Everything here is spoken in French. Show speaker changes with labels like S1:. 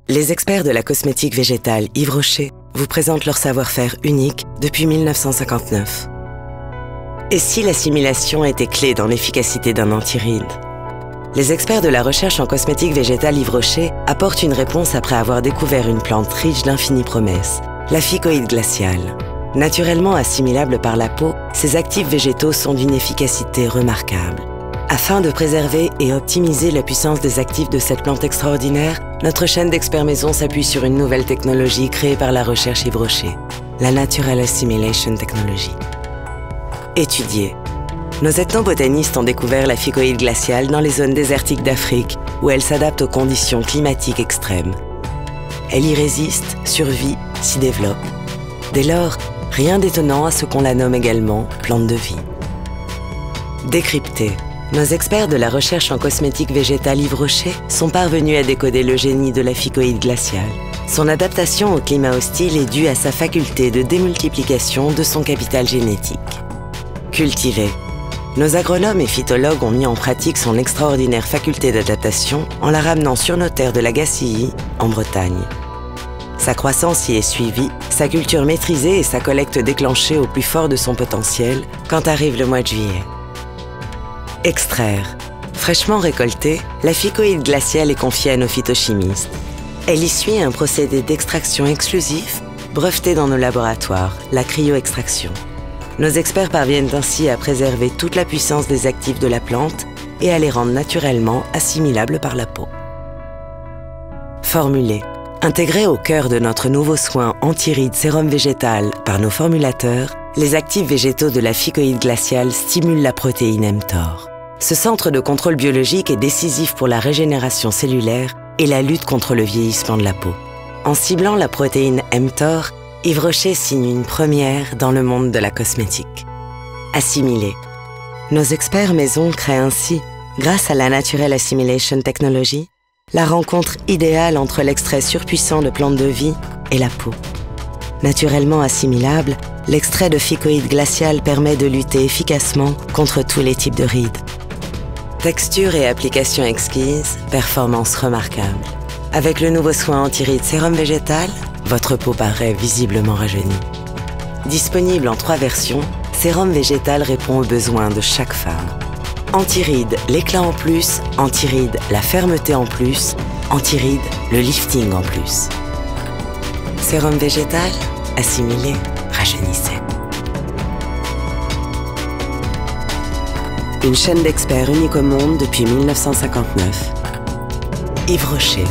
S1: Les experts de la cosmétique végétale Yves Rocher vous présentent leur savoir-faire unique depuis 1959. Et si l'assimilation était clé dans l'efficacité d'un anti-rides? Les experts de la recherche en cosmétique végétale Yves Rocher apportent une réponse après avoir découvert une plante riche d'infinies promesses, la ficoïde glaciale. Naturellement assimilable par la peau, ces actifs végétaux sont d'une efficacité remarquable. Afin de préserver et optimiser la puissance des actifs de cette plante extraordinaire, notre chaîne d'experts maison s'appuie sur une nouvelle technologie créée par la recherche Yves Rocher, la Natural Assimilation Technology. Étudiée. Nos ethnobotanistes ont découvert la ficoïde glaciale dans les zones désertiques d'Afrique où elle s'adapte aux conditions climatiques extrêmes. Elle y résiste, survit, s'y développe. Dès lors, rien d'étonnant à ce qu'on la nomme également plante de vie. Décryptée. Nos experts de la recherche en cosmétique végétale Yves Rocher sont parvenus à décoder le génie de la ficoïde glaciale. Son adaptation au climat hostile est due à sa faculté de démultiplication de son capital génétique. Cultivée. Nos agronomes et phytologues ont mis en pratique son extraordinaire faculté d'adaptation en la ramenant sur nos terres de la Gacilly, en Bretagne. Sa croissance y est suivie, sa culture maîtrisée et sa collecte déclenchée au plus fort de son potentiel quand arrive le mois de juillet. Extraire. Fraîchement récoltée, la ficoïde glaciale est confiée à nos phytochimistes. Elle y suit un procédé d'extraction exclusif, breveté dans nos laboratoires, la cryoextraction. Nos experts parviennent ainsi à préserver toute la puissance des actifs de la plante et à les rendre naturellement assimilables par la peau. Formulée. Intégrée au cœur de notre nouveau soin anti-rides sérum végétal par nos formulateurs, les actifs végétaux de la ficoïde glaciale stimulent la protéine mTOR. Ce centre de contrôle biologique est décisif pour la régénération cellulaire et la lutte contre le vieillissement de la peau. En ciblant la protéine mTOR, Yves Rocher signe une première dans le monde de la cosmétique. Assimilée. Nos experts maison créent ainsi, grâce à la Natural Assimilation Technology, la rencontre idéale entre l'extrait surpuissant de plantes de vie et la peau. Naturellement assimilable, l'extrait de ficoïde glaciale permet de lutter efficacement contre tous les types de rides. Texture et application exquise, performance remarquable. Avec le nouveau soin anti-rides sérum végétal, votre peau paraît visiblement rajeunie. Disponible en 3 versions, sérum végétal répond aux besoins de chaque femme. Anti-rides, l'éclat en plus, anti-rides, la fermeté en plus, anti-rides, le lifting en plus. Sérum végétal, assimilé, rajeunissez. Une chaîne d'experts unique au monde depuis 1959. Yves Rocher.